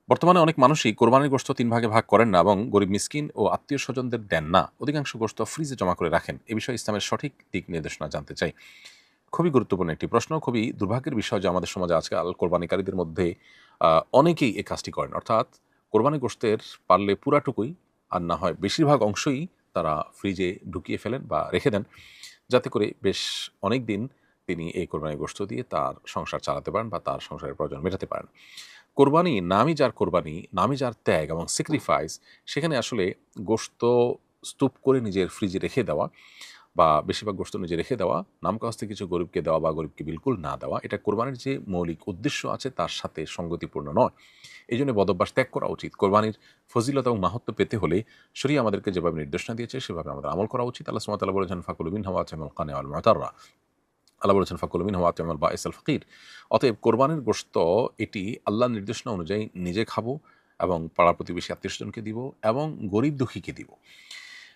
বর্তমানে অনেক মানুষই কোরবানির গোশত ৩ ভাগে ভাগ করেন না এবং গরিব মিসকিন ও আত্মীয়স্বজনদের দেন না। অধিকাংশ গোশত ফ্রিজে জমা করে রাখেন। এ বিষয়ে ইসলামের সঠিক দিক নির্দেশনা জানতে চাই। খুবই গুরুত্বপূর্ণ একটি প্রশ্ন। খুবই দুর্ভাগ্যের বিষয় যে আমাদের সমাজে আজকাল কোরবানিকারীদের মধ্যে আ অনেকেই এই কাজটি করেন। অর্থাৎ কোরবানি গোশতের পারলে পুরাটুকুই আর না হয় বেশিরভাগ অংশই তারা ফ্রিজে ঢুকিয়ে ফেলেন বা রেখে দেন। যাতে করে বেশ অনেকদিন তিনি এই কোরবানির গোশত দিয়ে তার সংসার চালাতে পারেন বা তার সংসারের প্রয়োজন মেটাতে পারেন। কোরবানি, নামই যার কোরবানি, নামই যার ত্যাগ এবং স্যাক্রিফাইস, সেখানে আসলে গোশত স্তূপ করে নিজের ফ্রিজে রেখে দেওয়া বা বেশিরভাগ গোশত নিজে রেখে দেওয়া, নামকাওস্তে কিছু গরিবকে দেওয়া বা গরিবকে বিলকুল না দেওয়া, এটা কোরবানির যে মৌলিক উদ্দেশ্য আছে তার সাথে সঙ্গতিপূর্ণ নয়। এইজন্য বদভ্যাস ত্যাগ করা উচিত। কোরবানির ফজিলত এবং মাহাত্ম্য পেতে হলে শরিয়া আমাদেরকে যেভাবে নির্দেশনা দিয়েছে সেভাবে আমাদের আমল করা উচিত। আল্লাহ সুবহানাহু ওয়া তাআলা বলেছেন, "ফাকুলু মিনহা ওয়াত'ইমুল কানি'a ওয়াল মু'তাররা।" আল্লাহ বলেছেন, "ফাকুলু মিনহু ওয়াত'ইমুল বাঈস আল ফাকির।" অতএব কোরবানির গোশত এটি আল্লাহর নির্দেশনা অনুযায়ী নিজে খাবো এবং পাড়া প্রতিবেশী আত্মীয়স্বজনকে দিব এবং গরিব দুঃখীকে দিব।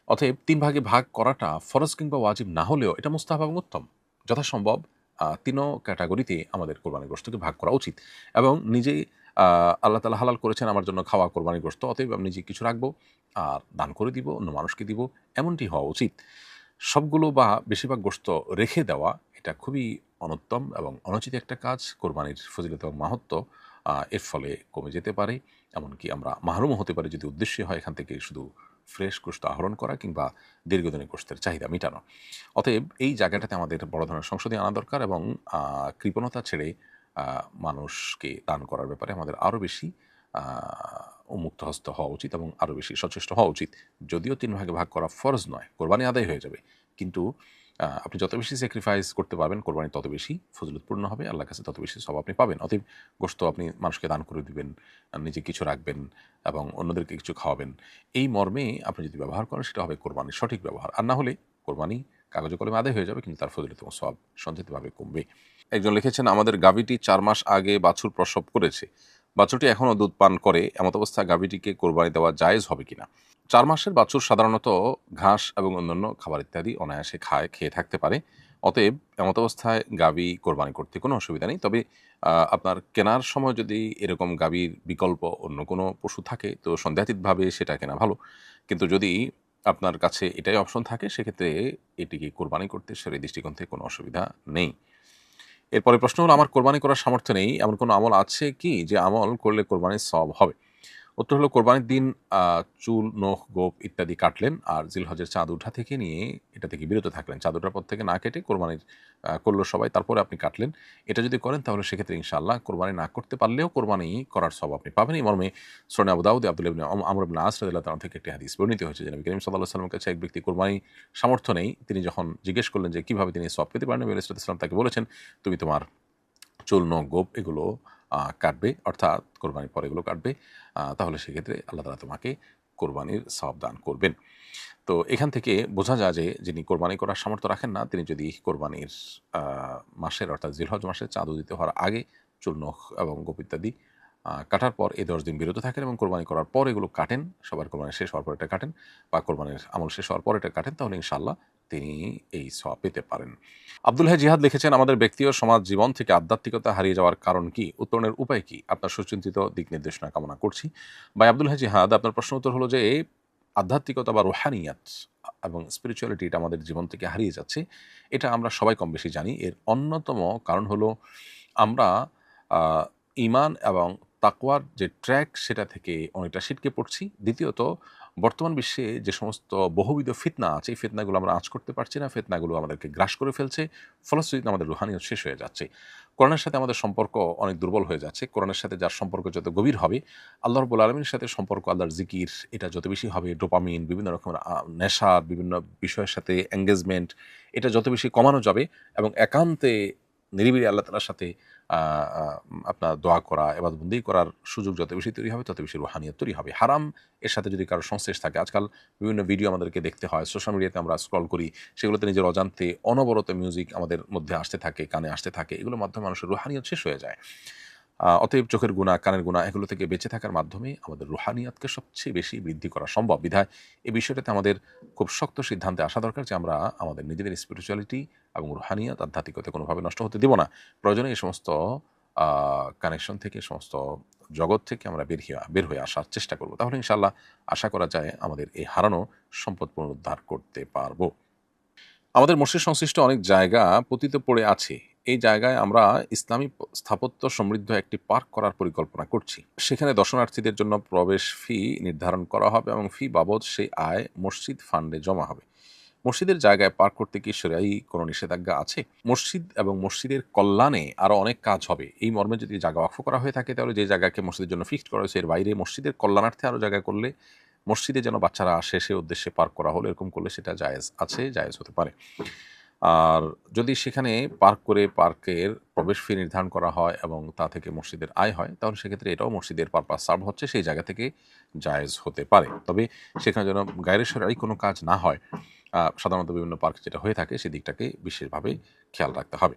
অতএব ৩ ভাগে ভাগ করাটা ফরজ কিংবা ওয়াজিব না হলেও এটা মুস্তাহাব এবং উত্তম। যথাসম্ভব ৩ ক্যাটেগরিতে আমাদের কোরবানির গোশতকে ভাগ করা উচিত এবং নিজে আ আল্লাহ তাআলা হালাল করেছেন আমার জন্য খাওয়া কোরবানির গোশত। অতএব আমি নিজে কিছু রাখবো আর দান করে দিব, অন্য মানুষকে দিব। এমনটি হওয়া উচিত। সবগুলো বা বেশিরভাগ গোশত রেখে দেওয়া এটা খুবই অনুত্তম এবং অনুচিত একটা কাজ। কোরবানির ফজিলত এবং মাহাত্ম্য এর ফলে কমে যেতে পারে। এমনকি আমরা মাহরুমও হতে পারি যদি উদ্দেশ্য হয় এখান থেকে শুধু ফ্রেশ গোশত আহরণ করা কিংবা দীর্ঘদিনের গোশতের চাহিদা মেটানো। অতএব এই জায়গাটাতে আমাদের বড় ধরনের সংশোধনী আনা দরকার এবং কৃপণতা ছেড়ে আ মানুষকে দান করার ব্যাপারে আমাদের আরও বেশি আ উন্মুক্ত হস্ত হওয়া উচিত এবং আরও বেশি সচেষ্ট হওয়া উচিত। যদিও ৩ ভাগে ভাগ করা ফরজ নয়, কোরবানি আদায় হয়ে যাবে। কিন্তু আপনি যত বেশি স্যাক্রিফাইস করতে পারবেন কোরবানি তত বেশি ফজিলতপূর্ণ হবে। আল্লাহর কাছে তত বেশি সওয়াব আপনি পাবেন। অতএব গোশত আপনি মানুষকে দান করে দিবেন, নিজে কিছু রাখবেন এবং অন্যদেরকে কিছু খাওয়াবেন। এই মর্মে আপনি যদি ব্যবহার করেন সেটা হবে কোরবানির সঠিক ব্যবহার। আর না হলে কোরবানি কাগজে কলমে আদায় হয়ে যাবে কিন্তু তার ফজিলত এবং সওয়াব সঞ্চিতভাবে কমবে। একজন লিখেছেন, "আমাদের গাভীটি ৪ মাস আগে বাছুর প্রসব করেছে। বাছুরটি এখনও দুধ পান করে। এমত অবস্থায় গাভীটিকে কোরবানি দেওয়া জায়েজ হবে কিনা?" ৪ মাসের বাছুর সাধারণত ঘাস এবং অন্যান্য খাবার ইত্যাদি অনায়াসে খেয়ে থাকতে পারে। অতএব এমত অবস্থায় গাভী কোরবানি করতে কোনো অসুবিধা নেই। তবে আপনার কেনার সময় যদি এরকম গাভীর বিকল্প অন্য কোনো পশু থাকে তো সন্দেহাতীতভাবে সেটা কেনা ভালো। কিন্তু যদি আপনার কাছে এটাই অপশন থাকে সেক্ষেত্রে এটিকে কোরবানি করতে শরীয়ত দৃষ্টিকোণ থেকে কোনো অসুবিধা নেই। এরপরের প্রশ্ন হলো, "আমার কোরবানি করার সামর্থ্য নেই। এমন কোনো আমল আছে কি যে আমল করলে কোরবানির সওয়াব হবে?" উত্তর হলো, কোরবানির দিন চুল, নখ, গোঁফ ইত্যাদি কাটলেন আর জিলহজের চাঁদ ওঠা থেকে নিয়ে এটা থেকে বিরত থাকলেন। চাঁদ ওঠার পর থেকে না কেটে কোরবানির করল সবাই, তারপরে আপনি কাটলেন। এটা যদি করেন তাহলে সেক্ষেত্রে ইনশাআল্লাহ কোরবানি না করতে পারলেও কোরবানি করার সওয়াব আপনি পাবেন। এই মর্মে সুনানে আবু দাউদে আব্দুল্লাহ ইবনে আমর ইবনে আস রাদিয়াল্লাহু তাআলা থেকে একটি হাদিস বর্ণিত হয়েছে যে নবী করিম সাল্লাল্লাহু আলাইহি ওয়াসাল্লামের কাছে এক ব্যক্তি কোরবানি সামর্থ্য নেই। তিনি যখন জিজ্ঞেস করলেন যে কিভাবে তিনি সওয়াব পেতে পারেন, নবী আলাইহিস সালাম তাকে বলেছেন, "তুমি তোমার চুল, নখ, গোঁফ এগুলো কাটবে, অর্থাৎ কোরবানির পরে এগুলো কাটবে। তাহলে সেক্ষেত্রে আল্লাহ তাআলা তোমাকে কোরবানির সওয়াব দান করবেন।" তো এখান থেকে বোঝা যায় যে যিনি কোরবানি করার সামর্থ্য রাখেন না তিনি যদি কোরবানির আ মাসের অর্থাৎ জিলহজ মাসের চাঁদ উদিত হওয়ার আগে চুল, নখ এবং গোঁফ ইত্যাদি কাটার পর এই ১০ দিন বিরত থাকেন এবং কোরবানি করার পর এগুলো কাটেন, সবার কোরবানি শেষ হওয়ার পর এটা কাটেন বা কোরবানির আমল শেষ হওয়ার পর এটা কাটেন, তাহলে ইনশাআল্লাহ তিনি এই সওয়াব পেতে পারেন। আব্দুল হাই জিহাদ লিখেছেন, "আমাদের ব্যক্তি ও সমাজ জীবন থেকে আধ্যাত্মিকতা হারিয়ে যাওয়ার কারণ কি? উত্তরণের উপায় কি? আপনার সুচিন্তিত দিক নির্দেশনা কামনা করছি।" ভাই আব্দুল হাই জিহাদ, আপনার প্রশ্ন উত্তর হলো যে আধ্যাত্মিকতা বা রুহানিয়াত এবং স্পিরিচুয়ালিটি এটা আমাদের জীবন থেকে হারিয়ে যাচ্ছে। এটা আমরা সবাই কম বেশি জানি। এর অন্যতম কারণ হলো আমরা আ ঈমান এবং তাকওয়ার যে ট্র্যাক সেটা থেকে অনেকটা ছিটকে পড়ছি। দ্বিতীয়ত বর্তমান বিশ্বে যে সমস্ত বহুবিধ ফিতনা আছে এই ফিতনাগুলো আমরা আঁচ করতে পারছি না। ফিতনাগুলো আমাদেরকে গ্রাস করে ফেলছে। ফলশ্রুতিতে আমাদের রুহানিয়ত শেষ হয়ে যাচ্ছে। কোরআনের সাথে আমাদের সম্পর্ক অনেক দুর্বল হয়ে যাচ্ছে। কোরআনের সাথে যার সম্পর্ক যত গভীর হবে, আল্লাহ রাব্বুল আলামিনের সাথে সম্পর্ক, আল্লাহর জিকির এটা যত বেশি হবে, ডোপামিন, বিভিন্ন রকমের নেশা, বিভিন্ন বিষয়ের সাথে এনগেজমেন্ট এটা যত বেশি কমানো যাবে এবং একান্তে নিরিবিলি আল্লাহ তাআলার সাথে আ আ আপনার দোয়া করা, ইবাদতবন্দেগী করার সুযোগ যত বেশি তৈরি হবে, তত বেশি রুহানিয়ত তৈরি হবে। হারাম এর সাথে যদি কারো সংশ্লেষ থাকে, আজকাল বিভিন্ন ভিডিও আমাদেরকে দেখতে হয়, সোশ্যাল মিডিয়াতে আমরা স্ক্রল করি, সেগুলোতে নিজের অজান্তে অনবরত মিউজিক আমাদের মধ্যে আসতে থাকে, কানে আসতে থাকে। এগুলোর মাধ্যমে মানুষের রুহানিয়ত শেষ হয়ে যায়। অতএব চোখের গুনাহ, কানের গুনাহ এগুলো থেকে বেঁচে থাকার মাধ্যমে আমাদের রুহানিয়াতকে সবচেয়ে বেশি বৃদ্ধি করা সম্ভব। বিধায় এই বিষয়টাতে আমাদের খুব শক্ত সিদ্ধান্তে আসা দরকার যে আমরা আমাদের নিজেদের স্পিরিচুয়ালিটি এবং রুহানিয়াত, আধ্যাত্মিকতা কোনোভাবে নষ্ট হতে দিব না। প্রয়োজনে এই সমস্ত কানেকশন থেকে, সমস্ত জগৎ থেকে আমরা বের হয়ে আসার চেষ্টা করব। তাহলে ইনশাআল্লাহ আশা করা যায় আমাদের এই হারানো সম্পদ পুনরুদ্ধার করতে পারব। আমাদের মসজিদ সংশ্লিষ্ট অনেক জায়গা পতিত পড়ে আছে। এই জায়গায় আমরা ইসলামী স্থাপত্য সমৃদ্ধ একটি পার্ক করার পরিকল্পনা করছি। সেখানে দর্শনার্থীদের জন্য প্রবেশ ফি নির্ধারণ করা হবে এবং ফি বাবদ সেই আয় মসজিদ ফান্ডে জমা হবে। মসজিদের জায়গায় পার্ক করতে কি শরীয়ী কোনো নিষেধাজ্ঞা আছে? মসজিদ এবং মসজিদের কল্যাণে আরো অনেক কাজ হবে। এই মর্মে যদি জায়গা ওয়াকফ করা হয়ে থাকে, তাহলে যে জায়গাকে মসজিদের জন্য ফিক্সড করা হয়েছে এর বাইরে মসজিদের কল্যাণার্থে আরো জায়গা করলে, মসজিদে যেন বাচ্চারা আসে সে উদ্দেশ্যে পার্ক করা হলো, এরকম করলে সেটা জায়েজ আছে, জায়েজ হতে পারে। আর যদি সেখানে পার্ক করে পার্কের প্রবেশ ফি নির্ধারণ করা হয় এবং তা থেকে মসজিদের আয় হয়, তাহলে সেক্ষেত্রে এটাও মসজিদের পারপাস সার্ভ হচ্ছে, সেই জায়গা থেকে জায়েজ হতে পারে। তবে সেখানে যেন গায়রে শরঈ কোনো কাজ না হয়, সাধারণত বিভিন্ন পার্ক যেটা হয়ে থাকে সেদিকটাকে বিশেষভাবে খেয়াল রাখতে হবে।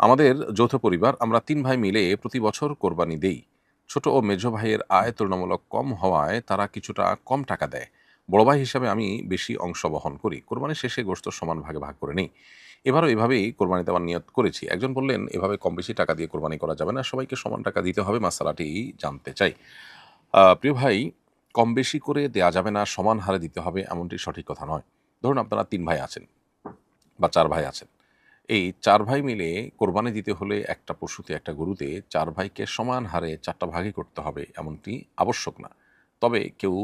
আমাদের যৌথ পরিবার, আমরা ৩ ভাই মিলে প্রতি বছর কোরবানি দেই। ছোট ও মেঝো ভাইয়ের আয় তুলনামূলক কম হওয়ায় তারা কিছুটা কম টাকা দেয়। বড় ভাই হিসাবে আমি বেশি অংশ বহন করি। কোরবানির শেষে গোশত সমান ভাগে ভাগ করে নেই। এবারও এভাবেই কোরবানি দেওয়ার নিয়ত করেছি। একজন বললেন, এভাবে কম বেশি টাকা দিয়ে কোরবানি করা যাবে না, সবাইকে সমান টাকা দিতে হবে। মাসালাটি জানতে চাই। প্রিয় ভাই, কম বেশি করে দেয়া যাবে না, সমান হারে দিতে হবে এমনটি সঠিক কথা নয়। ধরুন আপনারা ৩ ভাই আছেন বা ৪ ভাই আছেন। এই ৪ ভাই মিলে কোরবানি দিতে হলে একটা পশুতে, একটা গরুতে ৪ ভাইকে সমান হারে ৪টা ভাগই করতে হবে এমনটি আবশ্যক না। তবে কেউ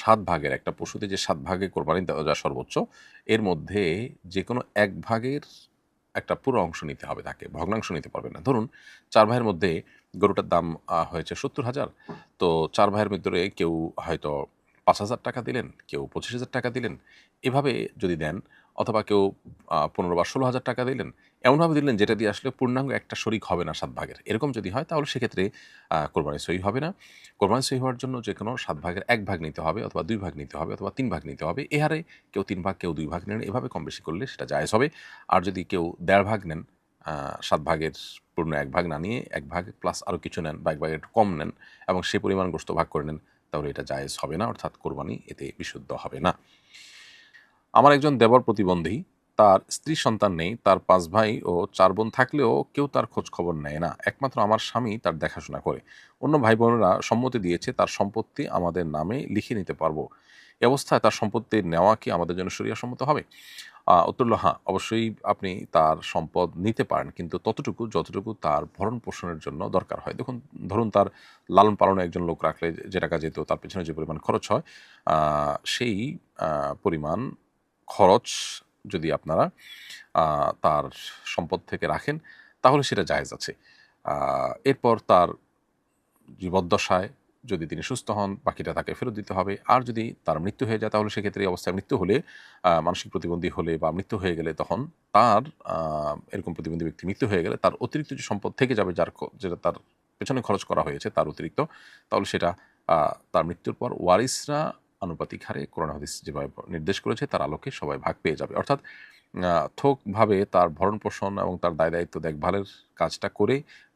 ৭ ভাগের, একটা পশুতে যে ৭ ভাগে কোরবানি দেওয়া যায় সর্বোচ্চ, এর মধ্যে যেকোনো ১ ভাগের একটা পুরো অংশ নিতে হবে তাকে, ভগ্নাংশ নিতে পারবে না। ধরুন ৪ ভাইয়ের মধ্যে গরুটার দাম হয়েছে ৭০,০০০। তো ৪ ভাইয়ের ভিতরে কেউ হয়তো ৫,০০০ টাকা দিলেন, কেউ ২৫,০০০ টাকা দিলেন। এভাবে যদি দেন, অথবা কেউ ১৫ বা ১৬,০০০ টাকা দিলেন, এমনভাবে দিলেন যেটা দিয়ে আসলে পূর্ণাঙ্গ একটা শরিক হবে না ৭ ভাগের। এরকম যদি হয় তাহলে সেক্ষেত্রে কোরবানি সহি হবে না। কোরবানি সহি হওয়ার জন্য যেকোনো ৭ ভাগের ১ ভাগ নিতে হবে, অথবা ২ ভাগ নিতে হবে, অথবা ৩ ভাগ নিতে হবে। এ হারে কেউ ৩ ভাগ, কেউ ২ ভাগ নেন, এভাবে কম বেশি করলে সেটা জায়েজ হবে। আর যদি কেউ ১.৫ ভাগ নেন, ৭ ভাগের পূর্ণ ১ ভাগ না নিয়ে ১ ভাগ প্লাস আরও কিছু নেন বা ১ ভাগের একটু কম নেন এবং সে পরিমাণ গোশত ভাগ করে নেন, তাহলে এটা জায়েজ হবে না, অর্থাৎ কোরবানি এতে বিশুদ্ধ হবে না। আমার একজন দেবর প্রতিবন্ধী, তার স্ত্রী সন্তান নেই, তার ৫ ভাই ও ৪ বোন থাকলেও কেউ তার খোঁজ খবর নেয় না। একমাত্র আমার স্বামী তার দেখাশোনা করে। অন্য ভাই বোনেরা সম্মতি দিয়েছে তার সম্পত্তি আমাদের নামে লিখে নিতে পারবো। এ অবস্থায় তার সম্পত্তি নেওয়া কি আমাদের জন্য শরিয়াসম্মত হবে? উত্তর হলো হ্যাঁ, অবশ্যই আপনি তার সম্পদ নিতে পারেন, কিন্তু ততটুকু যতটুকু তার ভরণ পোষণের জন্য দরকার হয়। দেখুন, ধরুন তার লালন পালনে একজন লোক রাখলে যে টাকা যেত, তার পেছনে যে পরিমাণ খরচ হয়, সেই পরিমাণ খরচ যদি আপনারা তার সম্পদ থেকে রাখেন, তাহলে সেটা জায়েজ আছে। এরপর তার জীবদ্দশায় যদি তিনি সুস্থ হন, বাকিটা তাকে ফেরত দিতে হবে। আর যদি তার মৃত্যু হয়ে যায়, তাহলে সেক্ষেত্রে এই অবস্থায় মৃত্যু হলে, মানসিক প্রতিবন্ধী হলে বা মৃত্যু হয়ে গেলে, তখন তার এরকম প্রতিবন্ধী ব্যক্তি মৃত্যু হয়ে গেলে তার অতিরিক্ত যে সম্পদ থেকে যাবে, যেটা তার পেছনে খরচ করা হয়েছে তার অতিরিক্ত, তাহলে সেটা তার মৃত্যুর পর ওয়ারিসরা আনুপাতিক হারে কোরআন হাদিস যেভাবে নির্দেশ করেছে তার আলোকে সবাই ভাগ পেয়ে যাবে। অর্থাৎ থোকভাবে তার ভরণ-পোষণ এবং তার দায়-দায়িত্ব দেখভালের কাজটা করে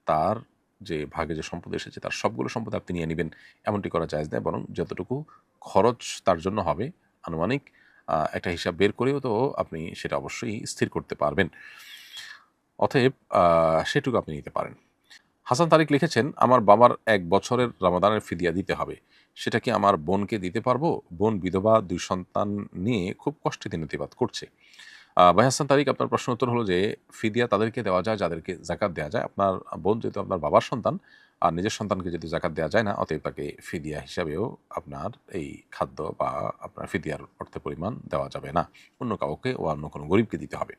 তার যে ভাগে যে সম্পদ এসেছে তার সবগুলো সম্পদ আপনি নিয়ে নিবেন, এমনটি করা জায়েজ নয়। বরং যতটুকু খরচ তার জন্য হবে, আনুমানিক একটা হিসাব বের করেও তো আপনি সেটা অবশ্যই স্থির করতে পারবেন। অতএব সেটুকু আপনি নিতে পারেন। হাসান তারিক লিখেছেন, আমার বাবার ১ বছরের রমাদানের ফিদিয়া দিতে হবে। সেটা কি আমার বোনকে দিতে পারবো? বোন বিধবা, ২ সন্তান নিয়ে খুব কষ্টে দিনতিবাত করছে। ভাই হাসান তারিক, আপনার প্রশ্ন উত্তর হলো যে ফিদিয়া তাদেরকে দেওয়া যায় যাদেরকে যাকাত দেওয়া যায়। আপনার বোন যেহেতু আপনার বাবার সন্তান, আর নিজের সন্তানকে যেহেতু যাকাত দেওয়া যায় না, অতএব তাকে ফিদিয়া হিসাবেও আপনার এই খাদ্য বা আপনার ফিদিয়ার অর্থ পরিমাণ দেওয়া যাবে না। অন্য কাউকে ও অন্য কোনো গরিবকে দিতে হবে।